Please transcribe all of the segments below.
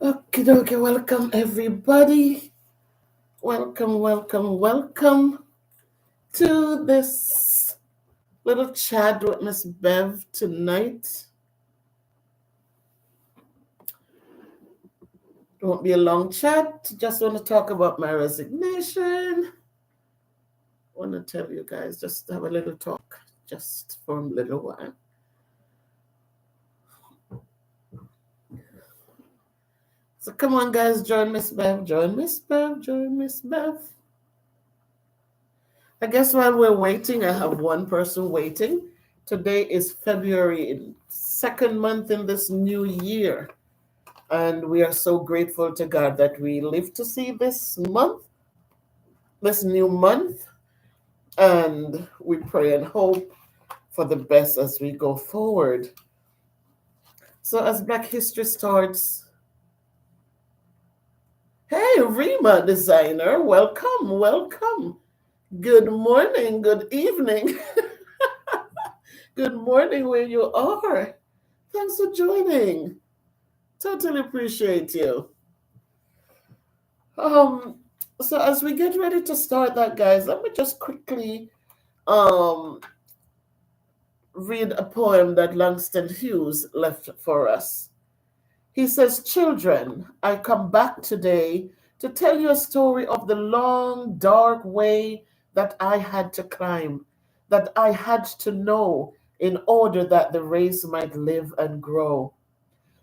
Okay, welcome everybody. Welcome to this little chat with Miss Bev tonight. It won't be a long chat. Just want to talk about my resignation. Want to tell you guys, just have a little talk, just for a little while. So come on, guys, join Miss Bev, join Miss Bev, join Miss Bev. I guess while we're waiting, I have one person waiting. Today is February, second month in this new year. And we are so grateful to God that we live to see this month, this new month. And we pray and hope for the best as we go forward. So as Black History starts, hey, Rima designer, welcome. Good morning, good evening. Good morning where you are. Thanks for joining. Totally appreciate you. Um, so as we get ready to start that, guys, let me just quickly um read a poem that Langston Hughes left for us. He says, "Children, I come back today to tell you a story of the long, dark way that I had to climb, that I had to know in order that the race might live and grow.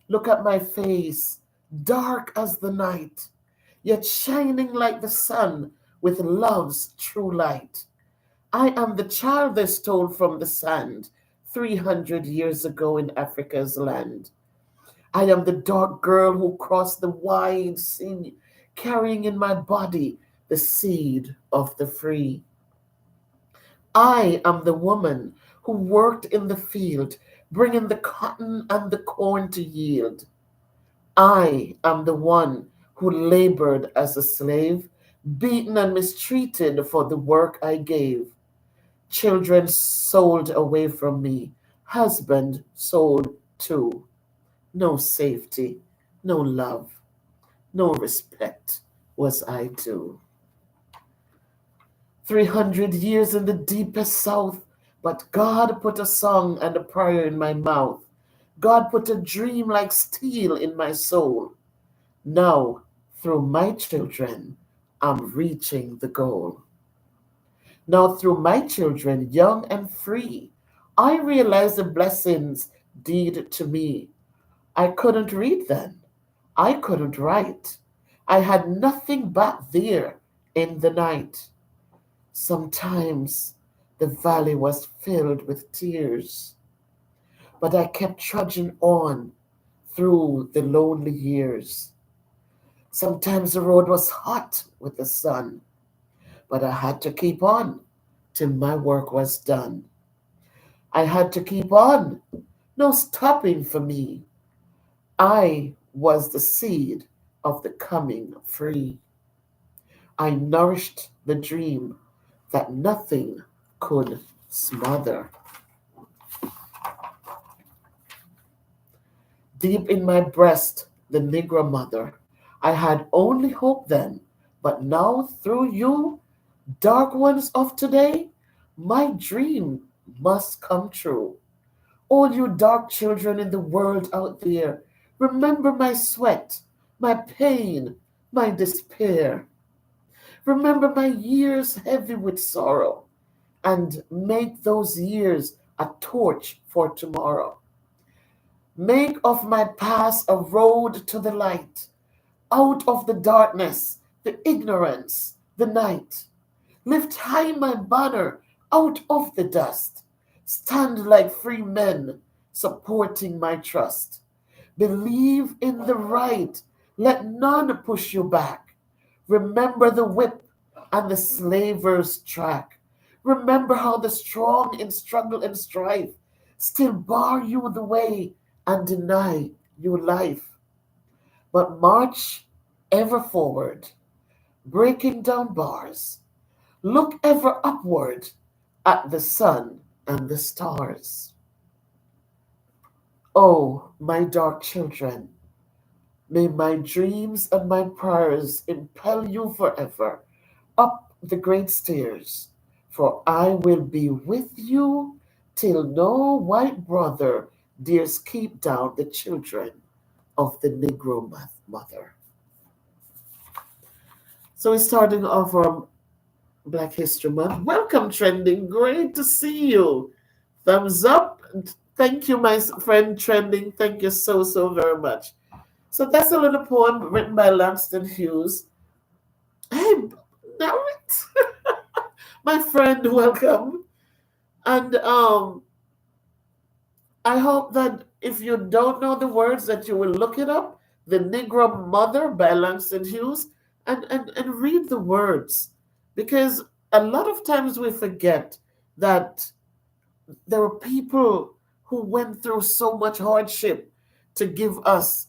Look at my face, dark as the night, yet shining like the sun with love's true light. I am the child they stole from the sand 300 years ago in Africa's land. I am the dark girl who crossed the wide sea, carrying in my body the seed of the free. I am the woman who worked in the field, bringing the cotton and the corn to yield. I am the one who labored as a slave, beaten and mistreated for the work I gave. Children sold away from me, husband sold too. No safety, no love, no respect was I due. 300 years in the deepest south, but God put a song and a prayer in my mouth. God put a dream like steel in my soul. Now, through my children, I'm reaching the goal. Now, through my children, young and free, I realize the blessings deed to me. I couldn't read then. I couldn't write. I had nothing back there in the night. Sometimes the valley was filled with tears, but I kept trudging on through the lonely years. Sometimes the road was hot with the sun, but I had to keep on till my work was done. I had to keep on, no stopping for me. I was the seed of the coming free. I nourished the dream that nothing could smother. Deep in my breast, the Negro mother, I had only hope then, but now through you, dark ones of today, my dream must come true. All you dark children in the world out there, remember my sweat, my pain, my despair. Remember my years heavy with sorrow, and make those years a torch for tomorrow. Make of my past a road to the light, out of the darkness, the ignorance, the night. Lift high my banner out of the dust. Stand like free men, supporting my trust. Believe in the right. Let none push you back. Remember the whip and the slaver's track. Remember how the strong in struggle and strife still bar you the way and deny you life. But march ever forward, breaking down bars. Look ever upward at the sun and the stars. Oh, my dark children, may my dreams and my prayers impel you forever up the great stairs, for I will be with you till no white brother dares keep down the children of the Negro mother. So we're starting off our Black History Month. Welcome, Trending. Great to see you. Thumbs up. Thank you, my friend Trending. Thank you so, so very much. So that's a little poem written by Langston Hughes. Hey, now it's my friend, welcome. And I hope that if you don't know the words, that you will look it up. The Negro Mother by Langston Hughes, and read the words. Because a lot of times we forget that there were people who went through so much hardship to give us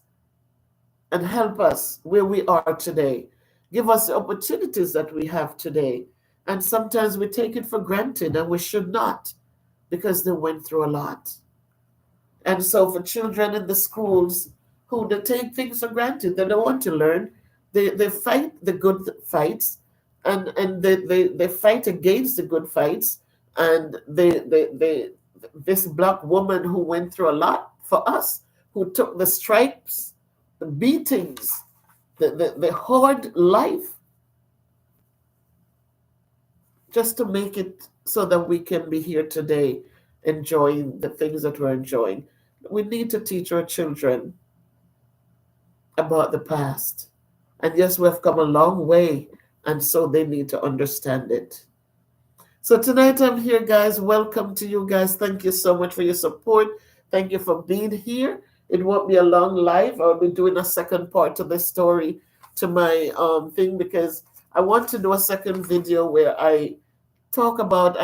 and help us where we are today, give us the opportunities that we have today. And sometimes we take it for granted, and we should not, because they went through a lot. And so, for children in the schools who they take things for granted, they don't want to learn, they fight the good fights, and they fight against the good fights. And this black woman who went through a lot for us, who took the stripes, the beatings, the hard life, just to make it so that we can be here today enjoying the things that we're enjoying. We need to teach our children about the past. And yes, we've come a long way, and so they need to understand it. So tonight I'm here, guys. Welcome to you guys. Thank you so much for your support. Thank you for being here. It won't be a long live. I'll be doing a second part to this story, to my thing, because I want to do a second video where I talk about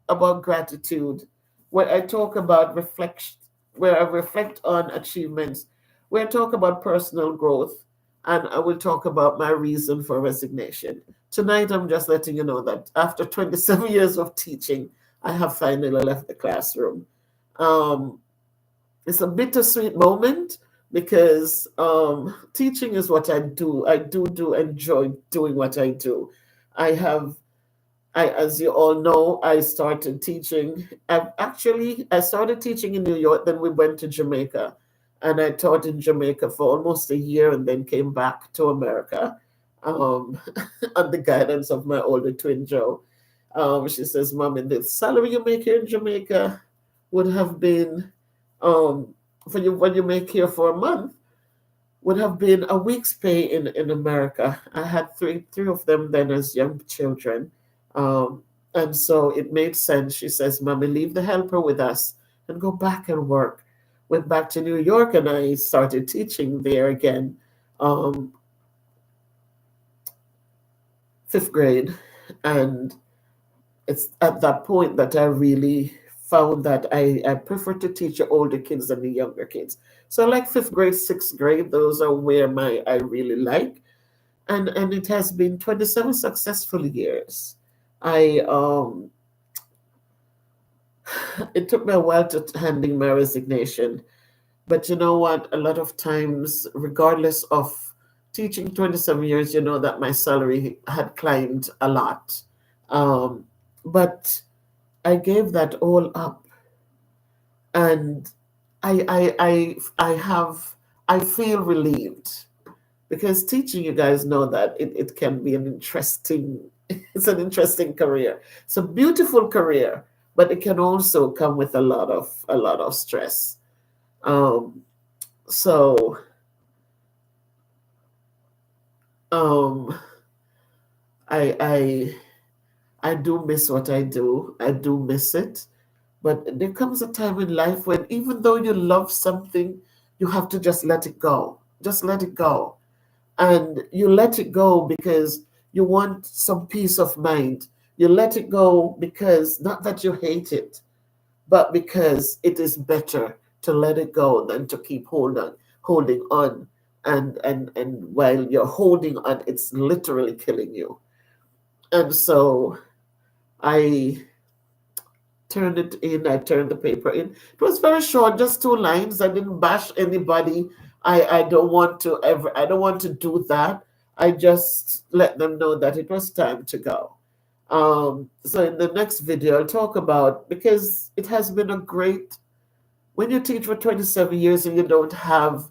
about gratitude, where I talk about reflection, where I reflect on achievements, where I talk about personal growth, and I will talk about my reason for resignation. Tonight, I'm just letting you know that after 27 years of teaching, I have finally left the classroom. Um, it's a bittersweet moment because teaching is what I do. I do enjoy doing what I do. I have as you all know, I started teaching. I started teaching in New York, then we went to Jamaica. And I taught in Jamaica for almost a year and then came back to America um, under guidance of my older twin, Joe. She says, Mommy, the salary you make here in Jamaica would have been, for you, what you make here for a month, would have been a week's pay in America. I had three of them then as young children. Um, and so it made sense. She says, Mommy, leave the helper with us and go back and work. Went back to New York and I started teaching there again, um, fifth grade. And it's at that point that I really found that I prefer to teach the older kids than the younger kids. So like fifth grade, sixth grade, those are where I really like. And it has been 27 successful years. I it took me a while to handing my resignation, but you know what? A lot of times, regardless of teaching 27 years, you know that my salary had climbed a lot. Um, but I gave that all up, and I feel relieved because teaching, you guys know that it can be an interesting it's an interesting career. It's a beautiful career, but it can also come with a lot of stress. Um, so um, I I I do miss what I do. I do miss it. But there comes a time in life when even though you love something, you have to just let it go. Just let it go. And you let it go because you want some peace of mind. You let it go because not that you hate it, but because it is better to let it go than to keep holding on. And while you're holding on, it's literally killing you. And so I turned it in. I turned the paper in. It was very short, just 2 lines. I didn't bash anybody. I don't want to ever, I don't want to do that. I just let them know that it was time to go. So in the next video, I'll talk about, because it has been a great, when you teach for 27 years and you don't have,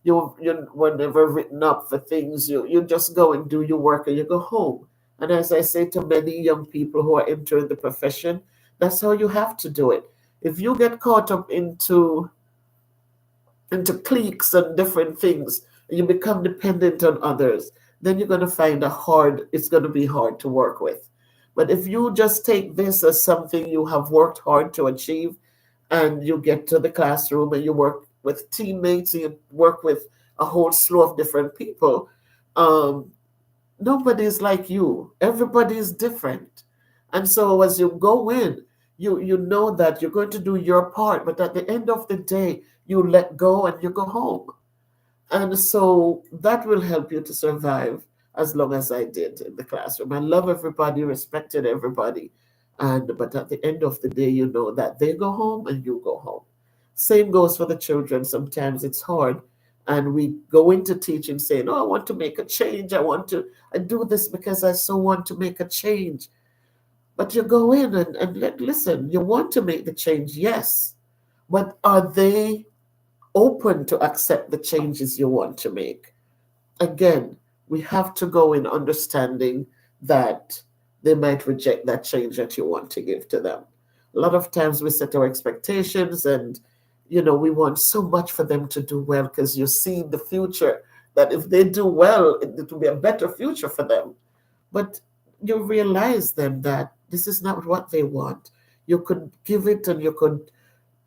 you were never written up for things, you just go and do your work and you go home. And as I say to many young people who are entering the profession, that's how you have to do it. If you get caught up into cliques and different things, and you become dependent on others, then you're going to find it's going to be hard to work with. But if you just take this as something you have worked hard to achieve, and you get to the classroom and you work with teammates and you work with a whole slew of different people, um, nobody's like you. Everybody is different. And so as you go in, you know that you're going to do your part, but at the end of the day, you let go and you go home. And so that will help you to survive as long as I did in the classroom. I love everybody, respected everybody. But at the end of the day, you know that they go home and you go home. Same goes for the children. Sometimes it's hard. And we go into teaching saying, oh, I want to make a change. I do this because I so want to make a change. But you go in and listen, you want to make the change, yes. But are they open to accept the changes you want to make? Again, we have to go in understanding that they might reject that change that you want to give to them. A lot of times we set our expectations and, we want so much for them to do well because you see the future, that if they do well, it will be a better future for them. But you realize then that this is not what they want. You could give it and you could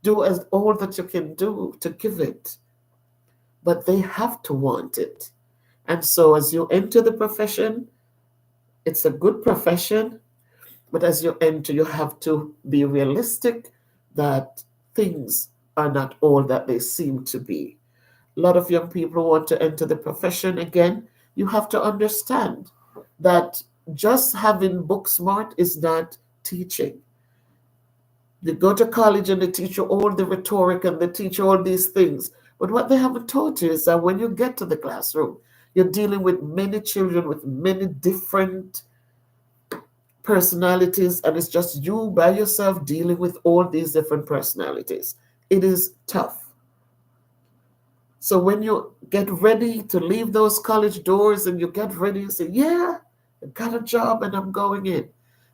do as all that you can do to give it, but they have to want it. And so as you enter the profession, it's a good profession, but as you enter, you have to be realistic that things are not all that they seem to be. A lot of young people want to enter the profession. Again, you have to understand that just having book smart is not teaching. They go to college and they teach you all the rhetoric and they teach you all these things. But what they haven't taught you is that when you get to the classroom, you're dealing with many children with many different personalities, and it's just you by yourself dealing with all these different personalities. It is tough. So when you get ready to leave those college doors and you get ready and say, yeah, I got a job and I'm going in,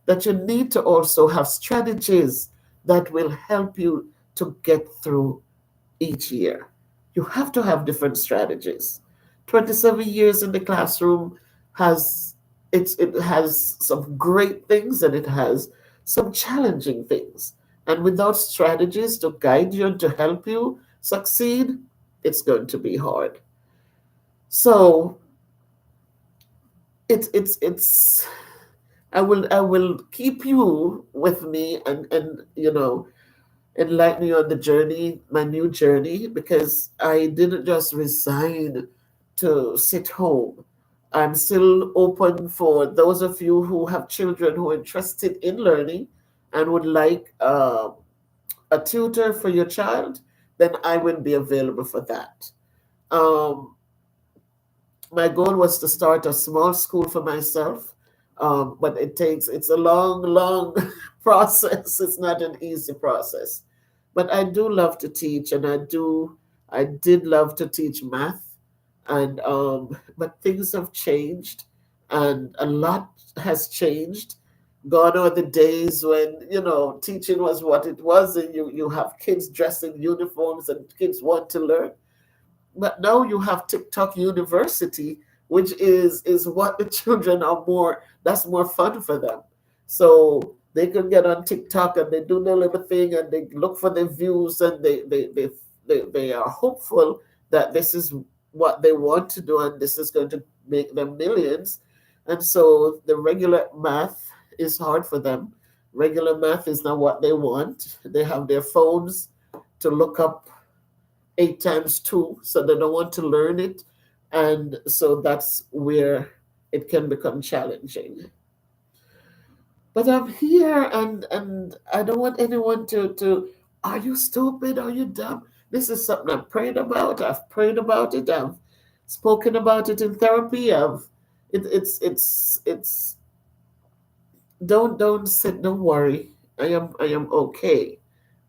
that you need to also have strategies that will help you to get through each year. You have to have different strategies. 27 years in the classroom has it has some great things and it has some challenging things. And without strategies to guide you and to help you succeed, it's going to be hard. So it's I will keep you with me and enlighten you on the journey, my new journey, because I didn't just resign to sit home. I'm still open for those of you who have children who are interested in learning and would like a tutor for your child, then I will be available for that. Um, my goal was to start a small school for myself, but it's a long process. It's not an easy process, but I do love to teach, and I did love to teach math, and but things have changed, and a lot has changed. Gone are the days when teaching was what it was, and you have kids dressed in uniforms and kids want to learn. But now you have TikTok University, which is what the children are more. That's more fun for them. So they can get on TikTok and they do their little thing and they look for their views and they are hopeful that this is what they want to do and this is going to make them millions. And so the regular math is hard for them. Regular math is not what they want. They have their phones to look up 8 times 2, so they don't want to learn it. And so that's where it can become challenging. But I'm here, and I don't want anyone to are you stupid? Are you dumb? This is something I've prayed about. I've prayed about it. I've spoken about it in therapy. It's don't sit, don't worry. I am okay.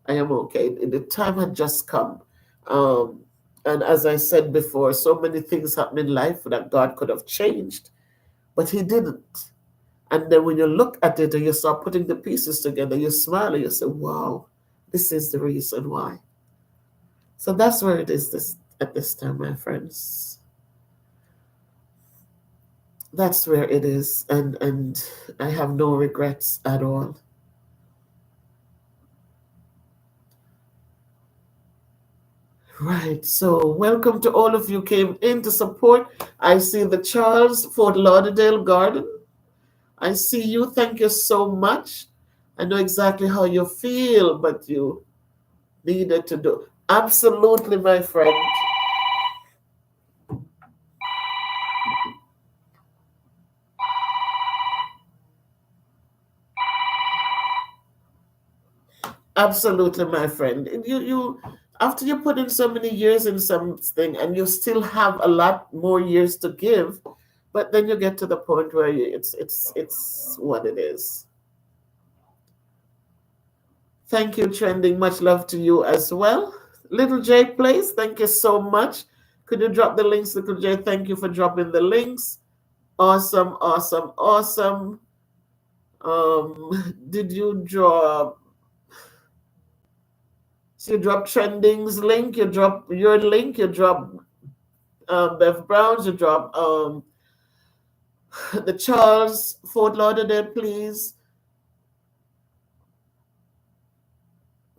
I am okay. The time had just come. Um, and as I said before, so many things happen in life that God could have changed, but He didn't. And then when you look at it and you start putting the pieces together, you smile and you say, wow, this is the reason why. So that's where it is this at this time, my friends. That's where it is. And I have no regrets at all. Right. So welcome to all of you came in to support. I see the Charles Fort Lauderdale Garden. I see you. Thank you so much. I know exactly how you feel, but you needed to do. Absolutely, my friend. Absolutely, my friend. And you after you put in so many years in something and you still have a lot more years to give, but then you get to the point where it's what it is. Thank you, Trending. Much love to you as well. Little J Place, thank you so much. Could you drop the links, Little J? Thank you for dropping the links. Awesome, awesome, awesome. Did you drop? So you drop Trending's link, you drop your link, you drop Bev Brown's, you drop the Charles Fort Lauderdale, please.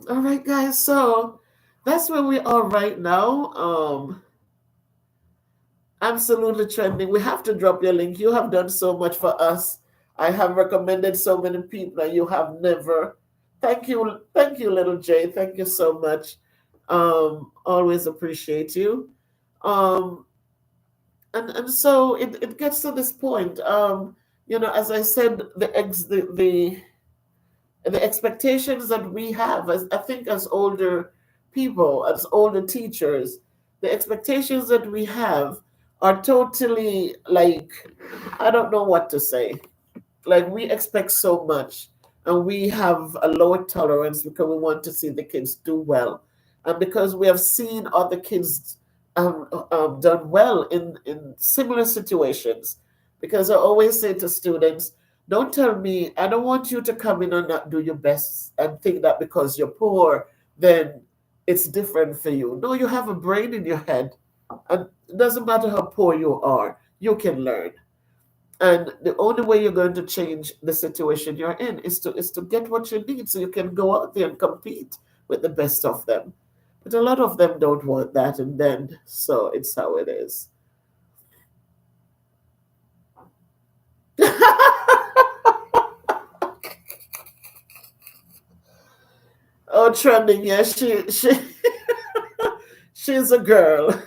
All right, guys. So that's where we are right now. Absolutely trending. We have to drop your link. You have done so much for us. I have recommended so many people and you have never. Thank you, little Jay. Thank you so much. Always appreciate you. Um, and so it gets to this point. As I said, the expectations that we have, as I think, as older people, as older teachers, the expectations that we have are totally like, I don't know what to say. Like, we expect so much and we have a lower tolerance because we want to see the kids do well, and because we have seen other kids done well in similar situations. Because I always say to students, don't tell me, I don't want you to come in and not do your best and think that because you're poor then it's different for you. No, you have a brain in your head, and it doesn't matter how poor you are, you can learn. And the only way you're going to change the situation you're in is to get what you need so you can go out there and compete with the best of them. But a lot of them don't want that, and then so it's how it is. Oh, trending, yeah, she she's a girl.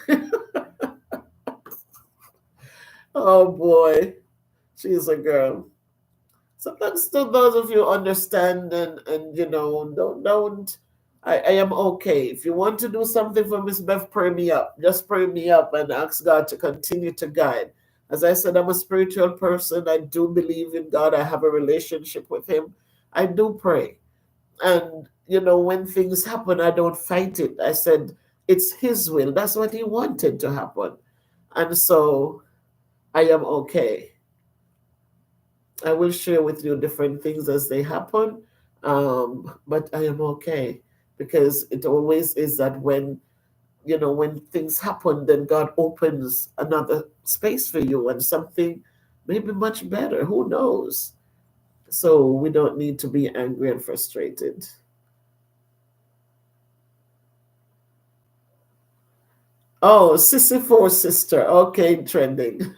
Oh boy, she's a girl. Sometimes to those of you understand, and don't I am okay. If you want to do something for Miss Bev, pray me up. Just pray me up and ask God to continue to guide. As I said, I'm a spiritual person. I do believe in God. I have a relationship with Him. I do pray. And when things happen, I don't fight it. I said it's His will. That's what He wanted to happen. And so I am okay. I will share with you different things as they happen, but I am okay, because it always is that when things happen, then God opens another space for you and something maybe much better. Who knows? So we don't need to be angry and frustrated. Oh, Sissy Four Sister. Okay, trending.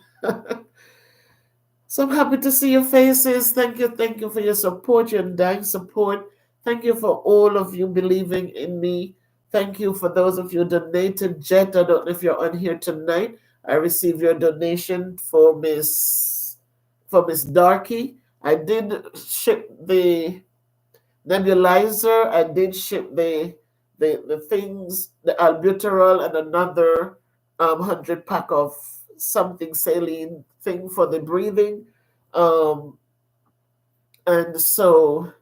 So I'm happy to see your faces. Thank you for your support, your dying support. Thank you for all of you believing in me. Thank you for those of you who donated. Jet, I don't know if you're on here tonight. I received your donation for Miss Darky. I did ship the nebulizer. I did ship the things, the albuterol, and another 100 pack of something saline thing for the breathing. Um, and so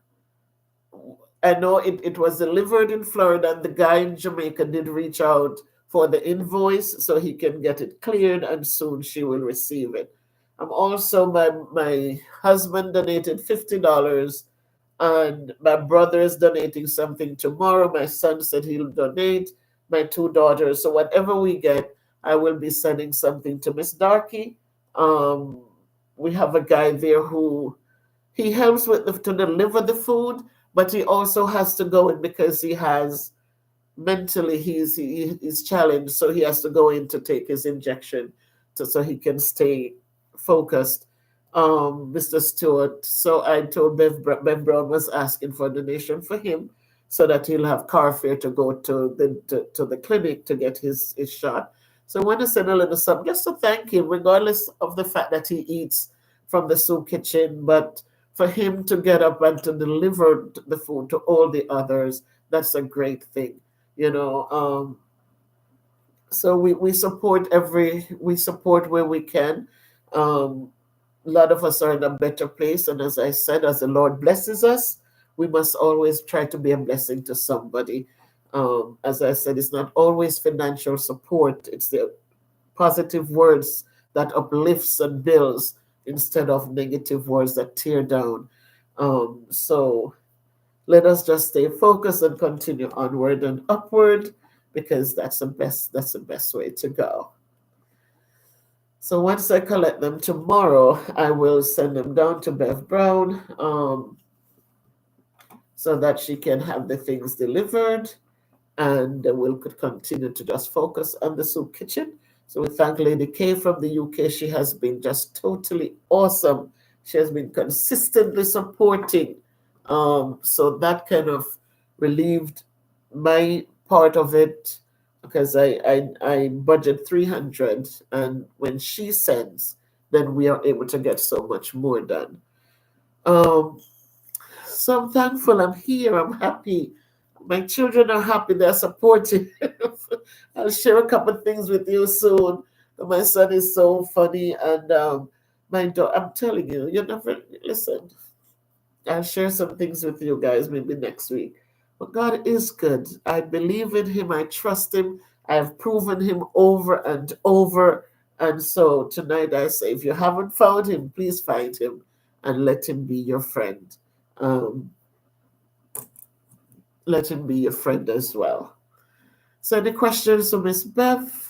I know it was delivered in Florida, and the guy in Jamaica did reach out for the invoice so he can get it cleared, and soon she will receive it. Also, my husband donated $50, and my brother is donating something tomorrow. My son said he'll donate. My two daughters. So whatever we get, I will be sending something to Miss Darky. Um, we have a guy there who he helps with to deliver the food, but he also has to go in because he has mentally he's challenged, so he has to go in to take his injection so he can stay focused. Mr. Stewart. So I told Bev Brown was asking for a donation for him so that he'll have car fare to go to the clinic to get his shot. So I want to send a little something just to thank him, regardless of the fact that he eats from the soup kitchen, but for him to get up and to deliver the food to all the others, that's a great thing, you know. So we support we support where we can. A lot of us are in a better place, and as I said, as the Lord blesses us, we must always try to be a blessing to somebody. As I said, it's not always financial support, it's the positive words that uplifts and builds instead of negative words that tear down. So let us just stay focused and continue onward and upward, because that's the best way to go. So once I collect them tomorrow, I will send them down to Bev Brown, so that she can have the things delivered, and we'll could continue to just focus on the soup kitchen. So we thank Lady K from the UK. She has been just totally awesome. She has been consistently supporting. So that kind of relieved my part of it, because I budget 300, and when she sends, then we are able to get so much more done. Um, so I'm thankful. I'm here. I'm happy. My children are happy. They're supportive. I'll share a couple of things with you soon. My son is so funny, and my daughter. I'm telling you, you never listen. I'll share some things with you guys maybe next week. But God is good. I believe in Him. I trust Him. I have proven Him over and over. And so tonight I say, if you haven't found Him, please find Him and let Him be your friend. Um, let Him be your friend as well. So, any questions for Miss Bev?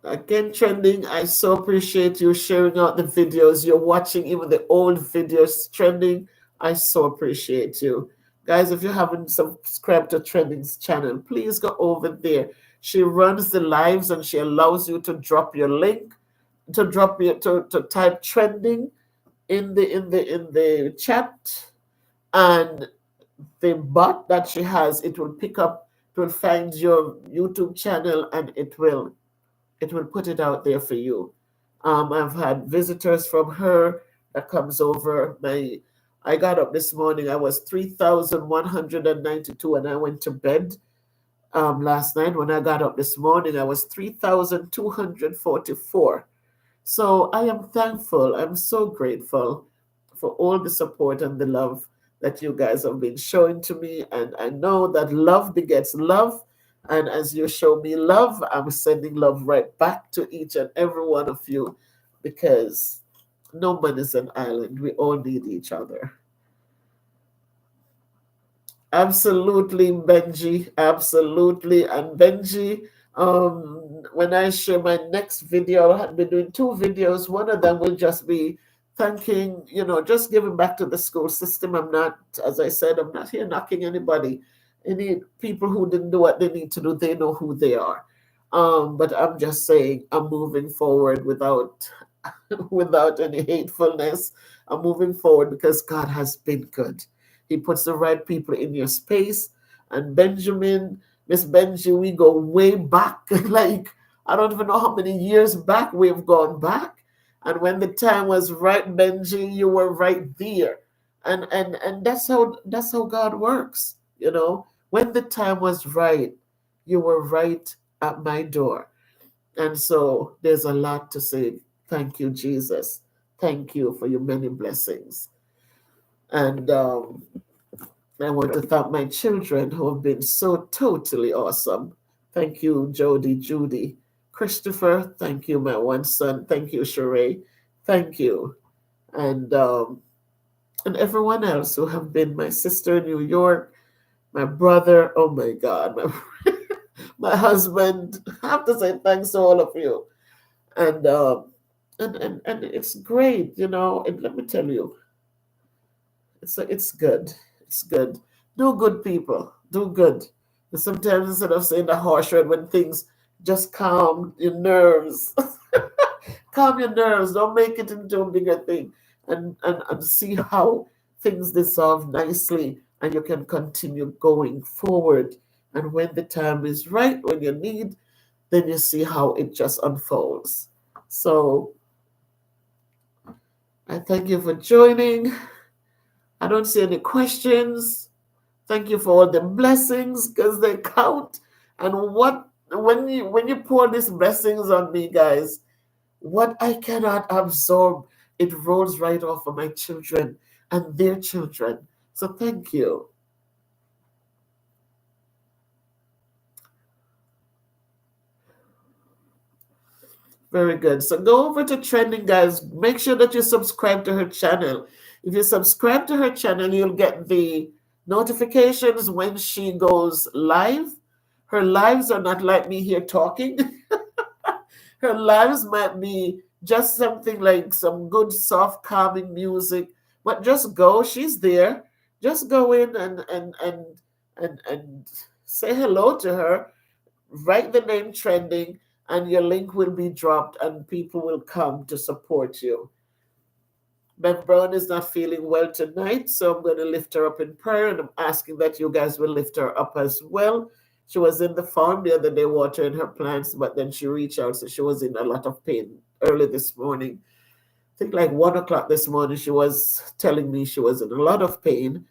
Again, trending, I so appreciate you sharing out the videos. You're watching even the old videos trending. I so appreciate you. Guys, if you haven't subscribed to Trending's channel, please go over there. She runs the lives, and she allows you to drop your link, to type trending in the chat, and the bot that she has, it will pick up, it will find your YouTube channel, and it will put it out there for you. I've had visitors from her that comes over. I got up this morning, I was 3,192, and I went to bed last night. When I got up this morning, I was 3,244. So I am thankful. I'm so grateful for all the support and the love that you guys have been showing to me. And I know that love begets love. And as you show me love, I'm sending love right back to each and every one of you, because no one is an island. We all need each other. Absolutely, Benji. Absolutely. And Benji, when I share my next video, I'll be doing two videos. One of them will just be thanking, just giving back to the school system. I'm not, as I said, I'm not here knocking anybody. Any people who didn't do what they need to do, they know who they are. But I'm just saying, I'm moving forward without without any hatefulness. I'm moving forward because God has been good. He puts the right people in your space. And Benjamin, Miss Benji, we go way back. Like, I don't even know how many years back we've gone back. And when the time was right, Benji, you were right there. And that's how God works, you know. When the time was right, you were right at my door. And so there's a lot to say. Thank you, Jesus. Thank you for your many blessings. And I want to thank my children who have been so totally awesome. Thank you, Jody, Judy, Christopher. Thank you, my one son. Thank you, Sheree. Thank you. And everyone else who have been my sister in New York, my brother. Oh my God, my husband. I have to say thanks to all of you. And and it's great, you know. And let me tell you, it's good. It's good. Do good, people. Do good. And sometimes instead of saying the harsh word, when things just calm your nerves, calm your nerves. Don't make it into a bigger thing, and see how things dissolve nicely, and you can continue going forward. And when the time is right, when you need, then you see how it just unfolds. So I thank you for joining. I don't see any questions. Thank you for all the blessings because they count. And what when you pour these blessings on me, guys, what I cannot absorb, it rolls right off of my children and their children. So thank you. Very good. So go over to trending, guys. Make sure that you subscribe to her channel. If you subscribe to her channel, you'll get the notifications when she goes live. Her lives are not like me here talking. Her lives might be just something like some good, soft, calming music. But just go. She's there. Just go in and say hello to her. Write the name trending, and your link will be dropped, and people will come to support you. Bev Brown is not feeling well tonight, so I'm going to lift her up in prayer, and I'm asking that you guys will lift her up as well. She was in the farm the other day watering her plants, but then she reached out, so she was in a lot of pain early this morning. I think like 1 o'clock this morning, she was telling me she was in a lot of pain.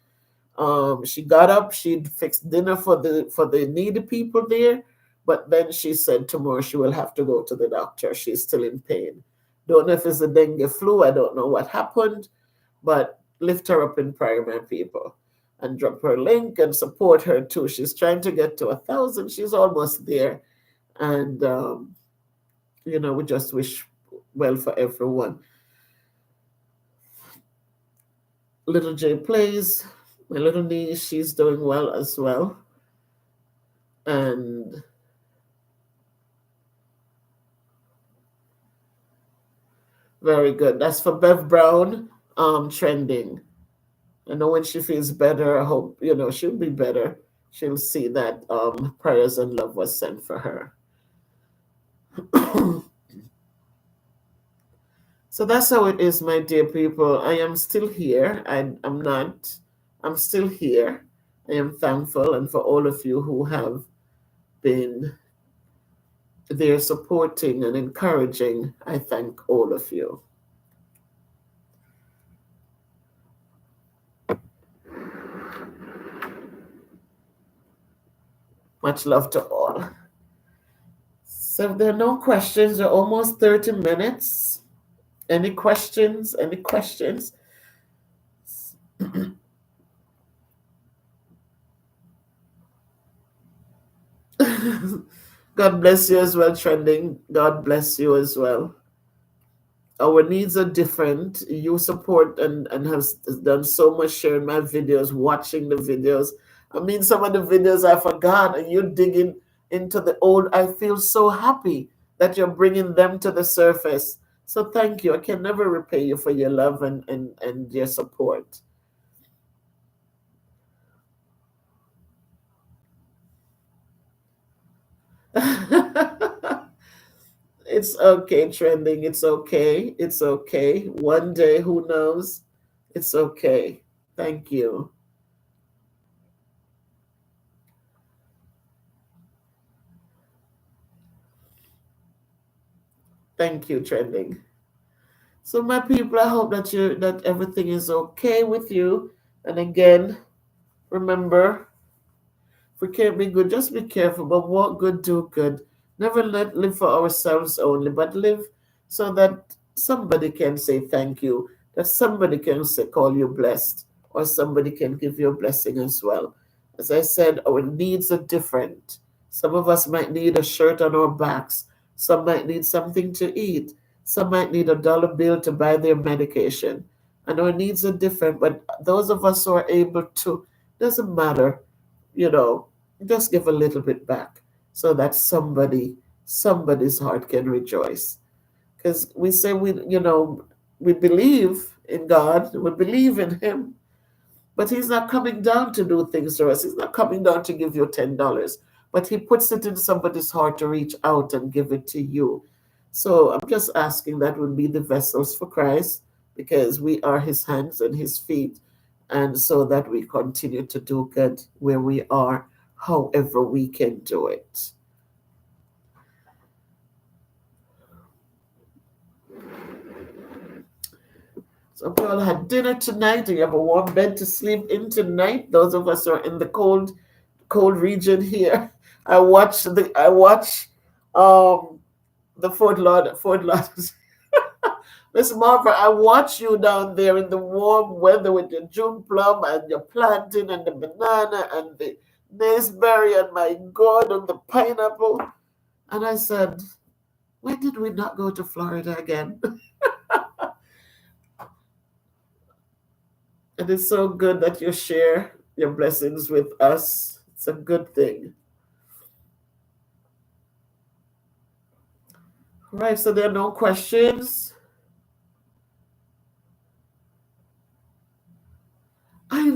She got up, she'd fixed dinner for the needy people there, but then she said tomorrow she will have to go to the doctor. She's still in pain. Don't know if it's the dengue flu. I don't know what happened, but lift her up in prayer, my people, and drop her link and support her too. She's trying to get to 1,000. She's almost there, and we just wish well for everyone. Little J plays. My little niece, she's doing well as well. And very good. That's for Bev Brown, trending. I know when she feels better, I hope, she'll be better. She'll see that prayers and love was sent for her. So that's how it is, my dear people. I am still here. I'm still here. I am thankful, and for all of you who have been there supporting and encouraging, I thank all of you. Much love to all. So if there are no questions, they're almost 30 minutes. Any questions? Any questions? God bless you as well, trending. God bless you as well. Our needs are different. You support and have done so much sharing my videos, watching the videos. I mean, some of the videos I forgot, and you're digging into the old. I feel so happy that you're bringing them to the surface. So thank you. I can never repay you for your love and your support. It's okay, trending. It's okay. It's okay. One day, who knows? It's okay. Thank you. Thank you, Trending. So my people, I hope that everything is okay with you. And again, remember, if we can't be good, just be careful, but walk good, do good. Never live for ourselves only, but live so that somebody can say thank you, that somebody can say, call you blessed, or somebody can give you a blessing as well. As I said, our needs are different. Some of us might need a shirt on our backs, some might need something to eat, some might need $1 bill to buy their medication. And our needs are different, but those of us who are able to, doesn't matter, you know, just give a little bit back so that somebody's heart can rejoice. Because we say we believe in God, we believe in Him, but He's not coming down to do things for us. He's not coming down to give you $10, but He puts it in somebody's heart to reach out and give it to you. So I'm just asking that we be the vessels for Christ, because we are His hands and His feet, and so that we continue to do good where we are, however we can do it. So if you all had dinner tonight, and you have a warm bed to sleep in tonight, those of us who are in the cold region here, I watch um the Fort Lauderdale. Miss Marva, I watch you down there in the warm weather with your June plum and your plantain and the banana and the naseberry and my God and the pineapple. And I said, why did we not go to Florida again? It is so good that you share your blessings with us. It's a good thing. Right, so there are no questions. I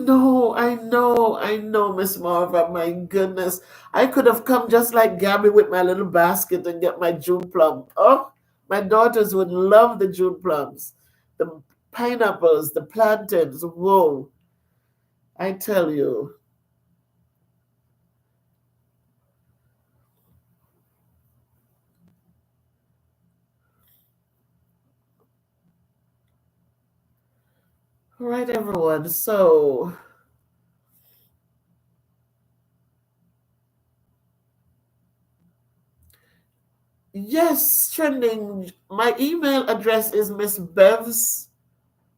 know, Miss Marva. My goodness. I could have come just like Gabby with my little basket and get my June plum. Oh, my daughters would love the June plums. The pineapples, the plantains. Whoa. I tell you. All right, everyone. So, yes, Trending. My email address is Miss Bev's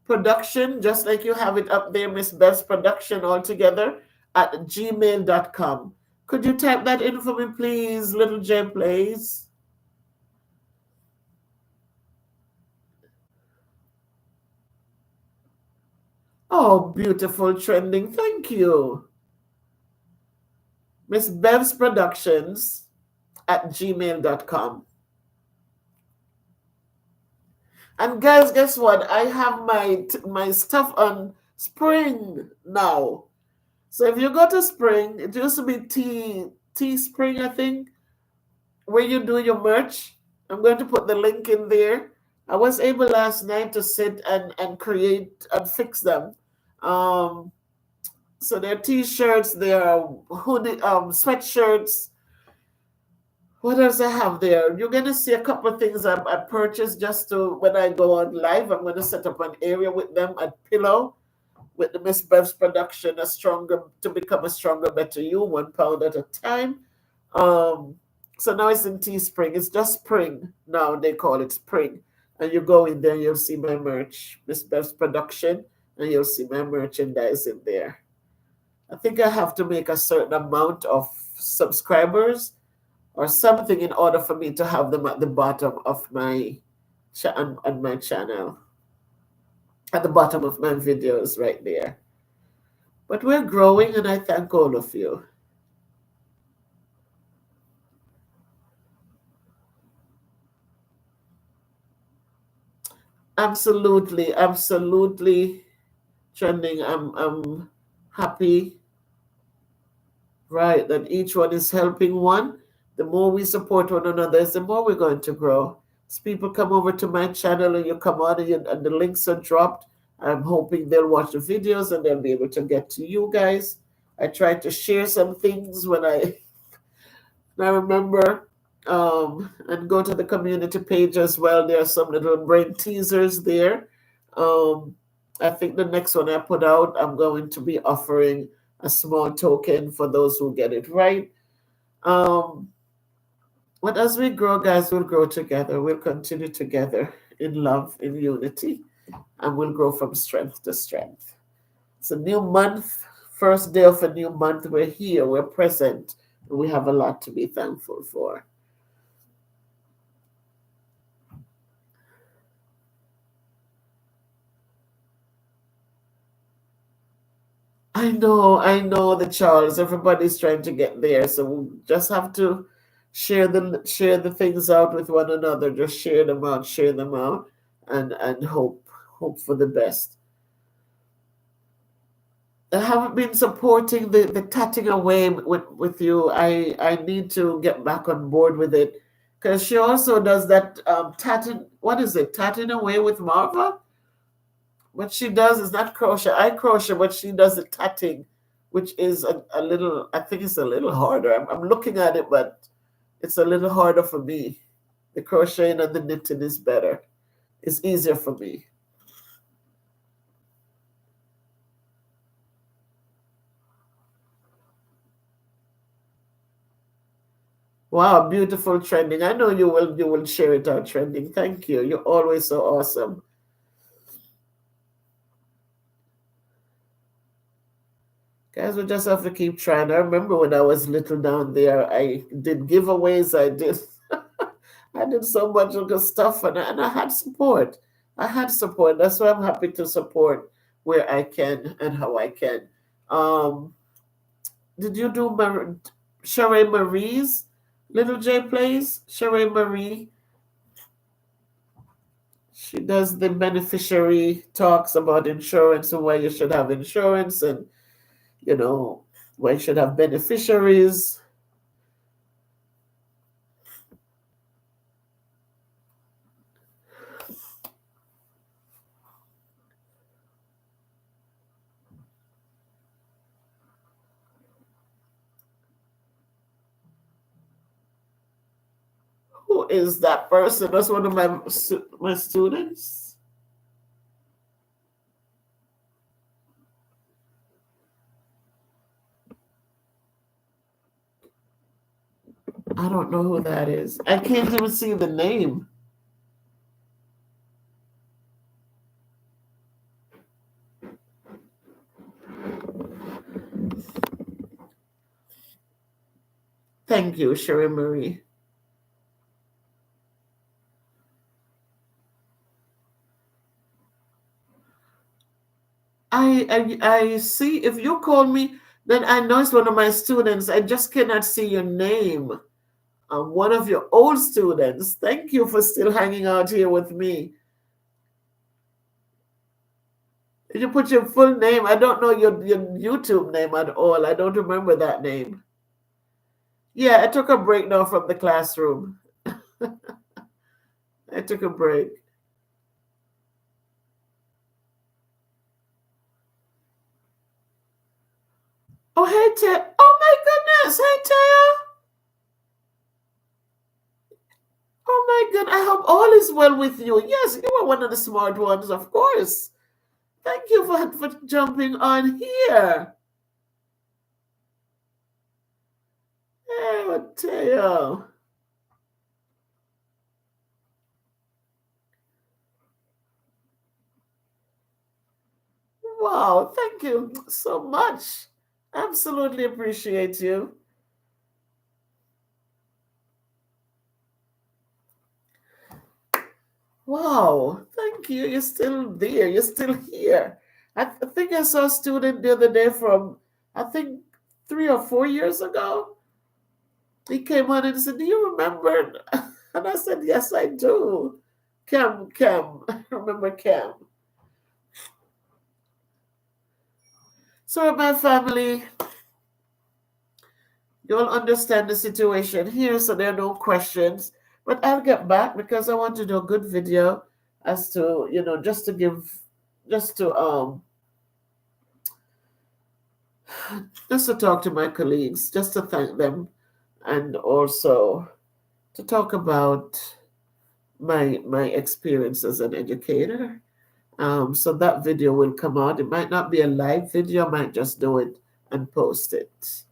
Production, just like you have it up there, Miss Bev's Production altogether at gmail.com. Could you type that in for me, please, little J, please? Oh, beautiful, Trending. Thank you. Miss Bev's Productions at gmail.com. And guys, guess what? I have my stuff on Spring now. So if you go to Spring, it used to be T Spring, I think, where you do your merch. I'm going to put the link in there. I was able last night to sit and create and fix them. Um, so there are t-shirts, there are hoodie, sweatshirts. What else I have there? You're gonna see a couple of things I purchased just to when I go on live. I'm gonna set up an area with them at Pillow with the Miss Bev's Production, a stronger to become a stronger, better you, £1 at a time. Um, so now it's in Teespring. It's just Spring now. They call it Spring, and you go in there, you'll see my merch, Miss Bev's Production, and you'll see my merchandise in there. I think I have to make a certain amount of subscribers or something in order for me to have them at the bottom of my on my channel, at the bottom of my videos right there. But we're growing, and I thank all of you. Absolutely, absolutely, Trending. I'm happy, right, that each one is helping one. The more we support one another, the more we're going to grow. As people come over to my channel and you come on and the links are dropped, I'm hoping they'll watch the videos and they'll be able to get to you guys. I try to share some things when I remember And go to the community page as well. There are some little brain teasers there. Um, I think the next one I put out, I'm going to be offering a small token for those who get it right. Um, but as we grow, guys, we'll grow together. We'll continue together in love, in unity, and we'll grow from strength to strength. It's a new month, first day of a new month. We're here, we're present, and we have a lot to be thankful for. I know the Charles. Everybody's trying to get there, so we just have to share the things out with one another. Just share them out, and hope for the best. I haven't been supporting the tatting away with you. I need to get back on board with it because she also does that tatting. What is it? Tatting away with Marva. What she does is not crochet. I crochet, but she does the tatting, which is a little, I think it's a little harder. I'm looking at it, but it's a little harder for me. The crocheting and the knitting is better. It's easier for me. Wow, beautiful trending. I know you will share it out trending. Thank you. You're always so awesome. Guys, we just have to keep trying. I remember when I was little down there, I did giveaways. I did so much good stuff, and I had support. I had support. That's why I'm happy to support where I can and how I can. Um, did you do Sheree Marie's Little J Plays? Sheree Marie, she does the beneficiary talks about insurance and why you should have insurance, and you know why you should have beneficiaries. Who is that person? That's one of my students. I don't know who that is. I can't even see the name. Thank you, Sherry Marie. I see. If you call me, then I know it's one of my students. I just cannot see your name. I'm one of your old students. Thank you for still hanging out here with me. Did you put your full name? I don't know your YouTube name at all. I don't remember that name. Yeah, I took a break now from the classroom. I took a break. Oh, hey, Taya. Oh, my goodness. Hey, Taya. Oh, my God. I hope all is well with you. Yes, you are one of the smart ones, of course. Thank you for jumping on here. Hey, Taya. Wow, thank you so much. Absolutely appreciate you. Wow, thank you. You're still there. You're still here. I think I saw a student the other day from, I think, 3 or 4 years ago. He came on and said, "Do you remember?" And I said, "Yes, I do." Cam. I remember Cam. So, my family, you'll understand the situation here, so there are no questions. But I'll get back because I want to do a good video as to, just to just to just to talk to my colleagues, just to thank them, and also to talk about my experience as an educator. So that video will come out. It might not be a live video. I might just do it and post it.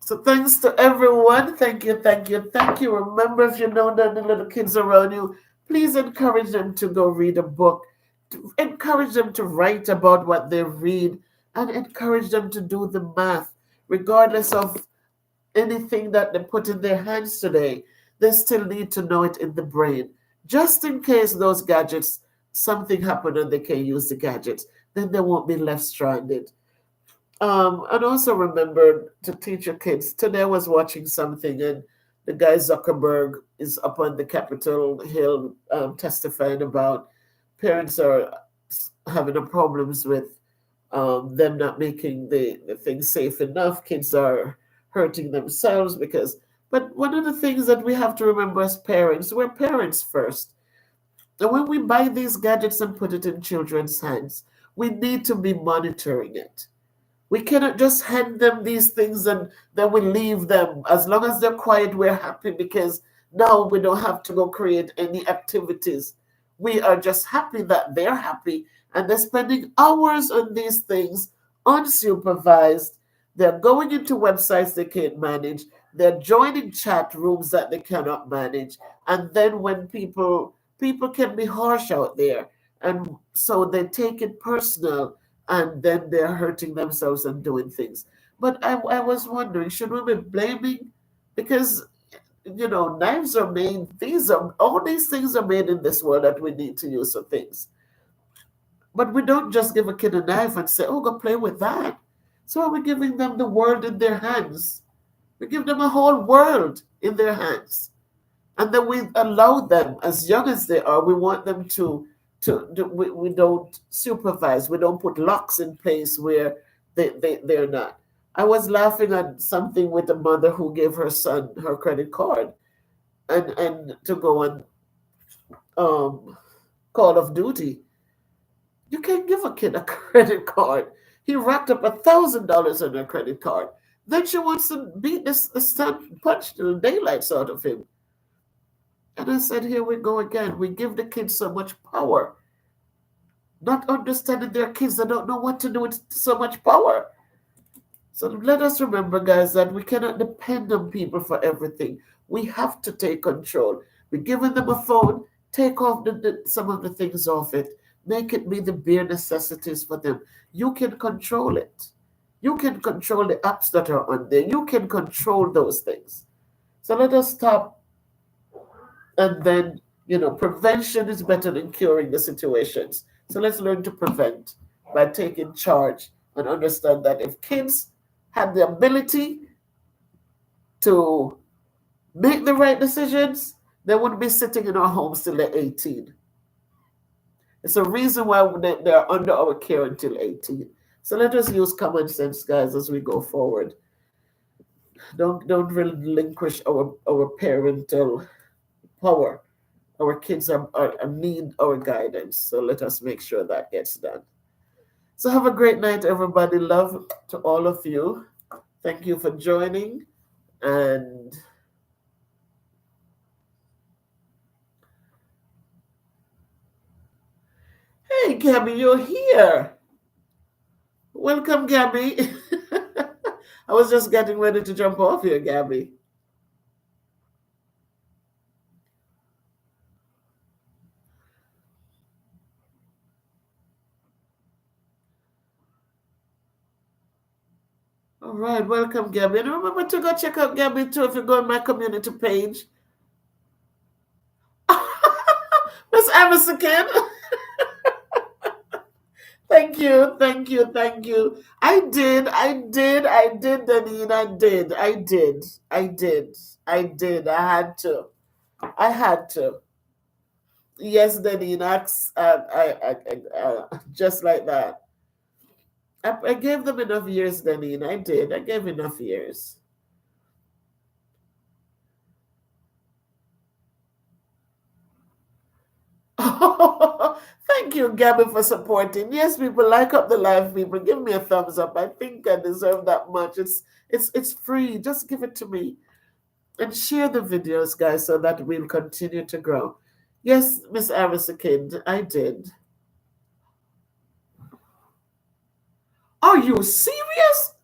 So thanks to everyone. Thank you, thank you, thank you. Remember, if you know that the little kids around you, please encourage them to go read a book. Encourage them to write about what they read and encourage them to do the math, regardless of anything that they put in their hands today. They still need to know it in the brain. Just in case those gadgets, something happened and they can use the gadgets, then they won't be left stranded. And also remember to teach your kids. Today I was watching something, and the guy Zuckerberg is up on the Capitol Hill testifying about parents are having problems with them not making the things safe enough. Kids are hurting themselves because. But one of the things that we have to remember as parents, we're parents first. And when we buy these gadgets and put it in children's hands, we need to be monitoring it. We cannot just hand them these things and then we leave them. As long as they're quiet, we're happy because now we don't have to go create any activities. We are just happy that they're happy and they're spending hours on these things unsupervised. They're going into websites they can't manage. They're joining chat rooms that they cannot manage. And then when people can be harsh out there, and so they take it personal and then they're hurting themselves and doing things. But I was wondering, should we be blaming? Because, knives are made, all these things are made in this world that we need to use for things. But we don't just give a kid a knife and say, oh, go play with that. So are we giving them the world in their hands? We give them a whole world in their hands. And then we allow them, as young as they are, we want them to we don't supervise. We don't put locks in place where they're not. I was laughing at something with a mother who gave her son her credit card and to go on Call of Duty. You can't give a kid a credit card. He racked up $1,000 on her credit card. Then she wants to beat the son, punch the daylights out of him. And I said, here we go again. We give the kids so much power, not understanding they're kids that don't know what to do with so much power. So let us remember, guys, that we cannot depend on people for everything. We have to take control. We're giving them a phone, take off some of the things off it, make it be the bare necessities for them. You can control it. You can control the apps that are on there. You can control those things. So let us stop. And then, prevention is better than curing the situations. So let's learn to prevent by taking charge and understand that if kids had the ability to make the right decisions, they wouldn't be sitting in our homes till they're 18. It's a reason why they're under our care until 18. So let us use common sense, guys, as we go forward. Don't relinquish our parental power. Our kids need our guidance. So let us make sure that gets done. So have a great night, everybody. Love to all of you. Thank you for joining. And hey, Gabby, you're here. Welcome, Gabby. I was just getting ready to jump off here, Gabby. All right, welcome, Gabby. And remember to go check out Gabby too if you go on my community page. Miss Emerson. Thank you, thank you, thank you. I did, Deneen. I did. I had to. I had to. Yes, Deneen. Just like that. I gave them enough years, Deneen. I did. I gave enough years. Thank you, Gabby, for supporting. Yes, people, like up the live, people. Give me a thumbs up. I think I deserve that much. It's free. Just give it to me. And share the videos, guys, so that we'll continue to grow. Yes, Miss Arisakind, I did. Are you serious?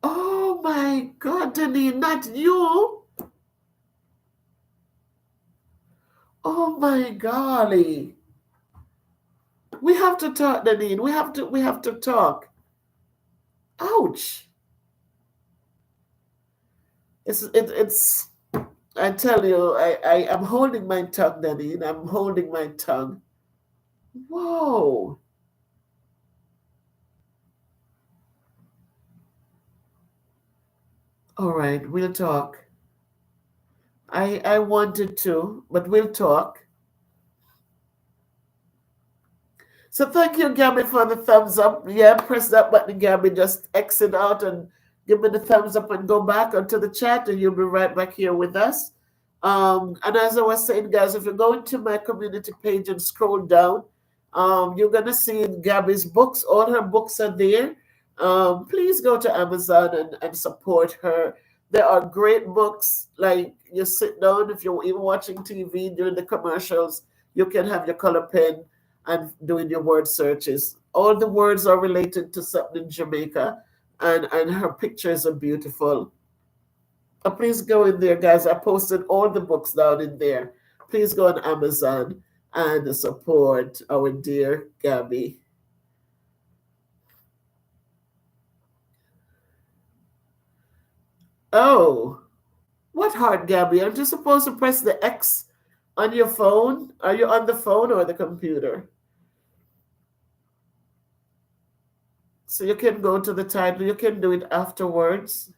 Oh my God, Denise, not you. Oh my golly. We have to talk, Denise. We have to talk. Ouch. It's I tell you, I am holding my tongue, Denise. I'm holding my tongue. Whoa. All right, we'll talk. I wanted to, but we'll talk. So thank you, Gabby, for the thumbs up. Yeah, press that button, Gabby. Just exit out and give me the thumbs up and go back onto the chat, and you'll be right back here with us. And as I was saying, guys, if you go into my community page and scroll down, you're gonna see Gabby's books. All her books are there. Please go to Amazon and support her. There are great books. Like you sit down, if you're even watching TV during the commercials, you can have your color pen and doing your word searches. All the words are related to something in Jamaica, and her pictures are beautiful. Please go in there, guys. I posted all the books down in there. Please go on Amazon and support our dear Gabby. Oh, what heart, Gabby? Aren't you supposed to press the X on your phone? Are you on the phone or the computer? So you can go to the title. You can do it afterwards.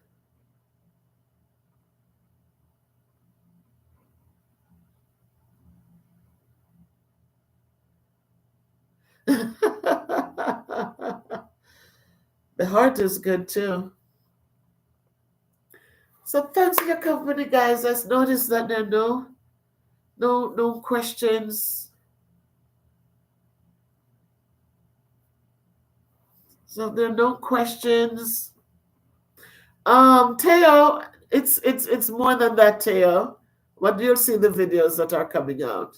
The heart is good too. So thanks for your company, guys. Let's notice that there are no questions. So there are no questions. Teo, it's more than that, Teo. But you'll see the videos that are coming out.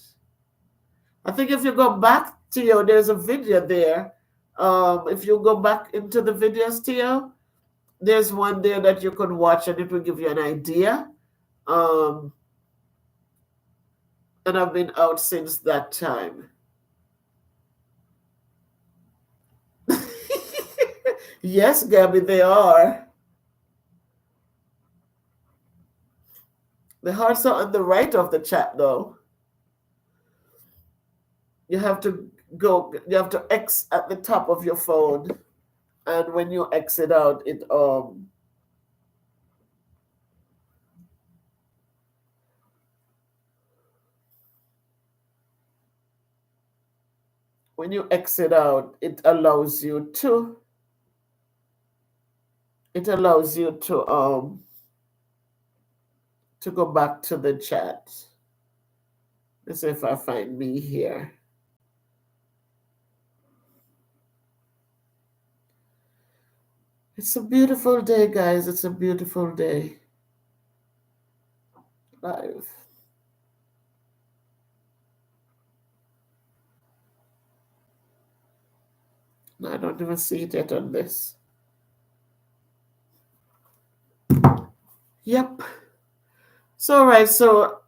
I think if you go back, Teo, there's a video there. If you go back into the videos, Teo, there's one there that you can watch and it will give you an idea. Um, and I've been out since that time. Yes, Gabby, they are. The hearts are on the right of the chat, though. You have to you have to X at the top of your phone, and when you exit out, when you exit out, it allows you to go back to the chat. Let's see if I find me here. It's a beautiful day, guys. It's a beautiful day. Live. I don't even see it yet on this. Yep. So, all right. So,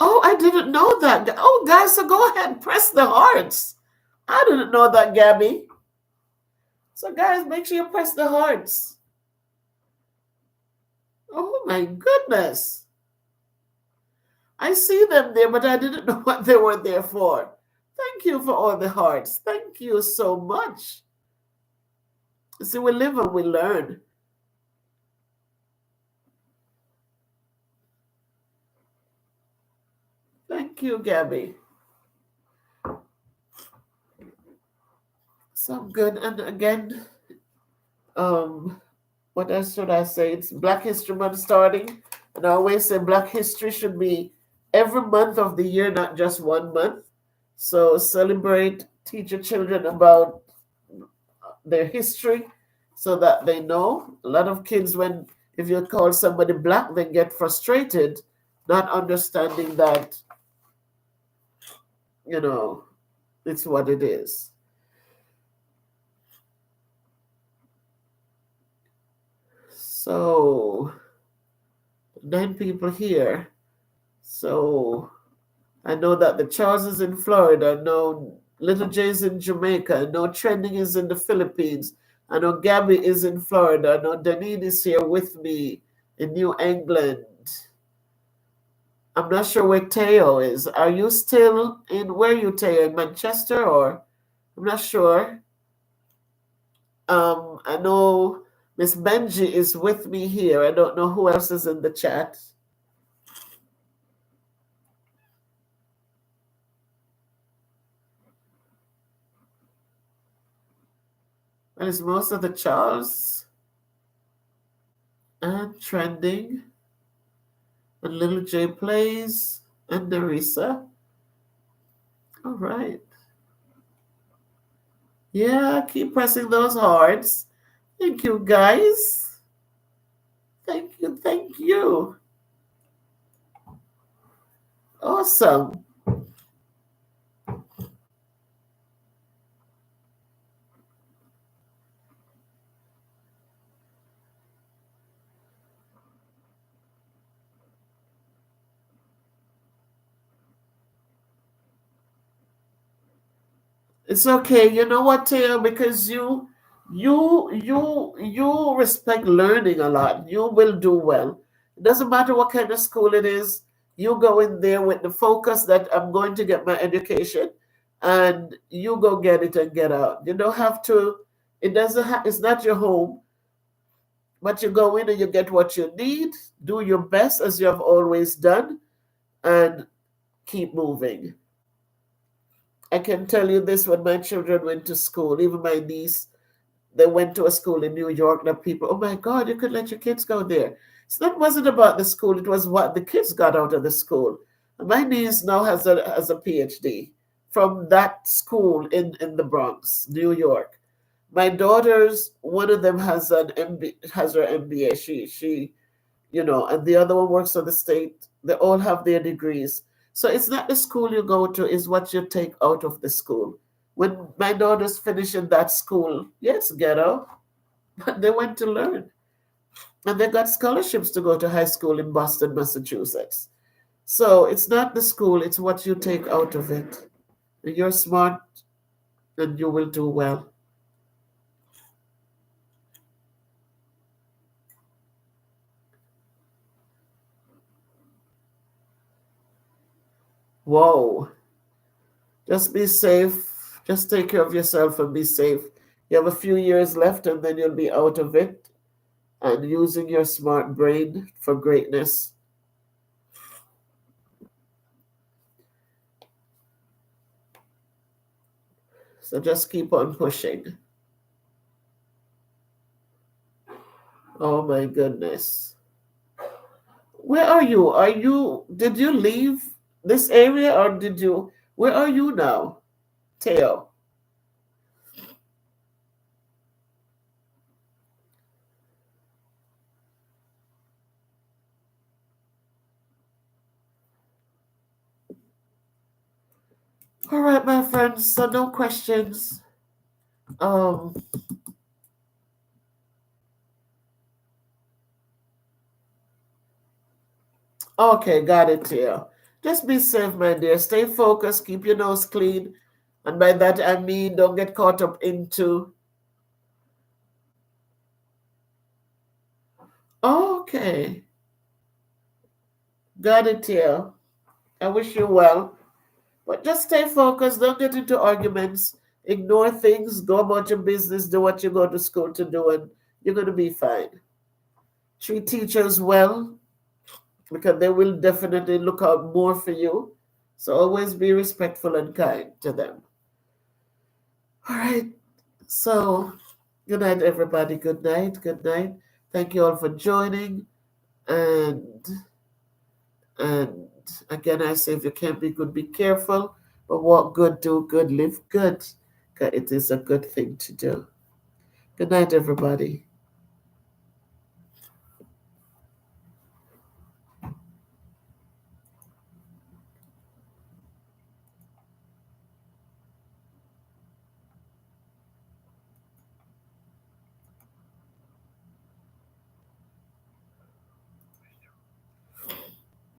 oh, I didn't know that. Oh, guys, so go ahead and press the hearts. I didn't know that, Gabby. So, guys, make sure you press the hearts. Oh, my goodness. I see them there, but I didn't know what they were there for. Thank you for all the hearts. Thank you so much. See, we live and we learn. Thank you, Gabby. So good. And again, what else should I say? It's Black History Month starting. And I always say Black history should be every month of the year, not just one month. So celebrate, teach your children about their history so that they know. A lot of kids, when if you call somebody black, they get frustrated, not understanding that, you know, it's what it is. So, 9 people here. So, I know that the Charles is in Florida. I know Little J is in Jamaica. I know Trending is in the Philippines. I know Gabby is in Florida. I know Danine is here with me in New England. I'm not sure where Teo is. Are you still in where you Teo? In Manchester or I'm not sure. I know Miss Benji is with me here. I don't know who else is in the chat. And it's most of the Charles and Trending and Little J Plays and Nerissa. All right. Yeah, keep pressing those hearts. Thank you, guys. Thank you. Thank you. Awesome. It's okay. You know what, Teo? Because you respect learning a lot. You will do well. It doesn't matter what kind of school it is. You go in there with the focus that I'm going to get my education, and you go get it and get out. You don't have to. It doesn't. It's not your home, but you go in and you get what you need. Do your best as you have always done, and keep moving. I can tell you this: when my children went to school, even my niece, they went to a school in New York that people, oh my God, you could let your kids go there. So that wasn't about the school, it was what the kids got out of the school. And my niece now has a PhD from that school in the Bronx, New York. My daughters, one of them has an MB, has her MBA. She and the other one works for the state. They all have their degrees. So it's not the school you go to, it's what you take out of the school. When my daughters finished in that school, yes, ghetto, but they went to learn. And they got scholarships to go to high school in Boston, Massachusetts. So it's not the school, it's what you take out of it. You're smart and you will do well. Whoa. Just be safe. Just take care of yourself and be safe. You have a few years left and then you'll be out of it and using your smart brain for greatness. So just keep on pushing. Oh my goodness. Where are you? Did you leave this area or where are you now, Teo? All right, my friends, so no questions. Um, okay, got it, Teo. Just be safe, my dear. Stay focused, keep your nose clean. And by that I mean don't get caught up into. Okay, got it, Teo. I wish you well. But just stay focused, don't get into arguments, ignore things, go about your business, do what you go to school to do, and you're going to be fine. Treat teachers well because they will definitely look out more for you. So always be respectful and kind to them. All right. So good night, everybody. Good night. Good night. Thank you all for joining. And and again, I say, if you can't be good, be careful. But walk good, do good, live good. 'Cause it is a good thing to do. Good night, everybody.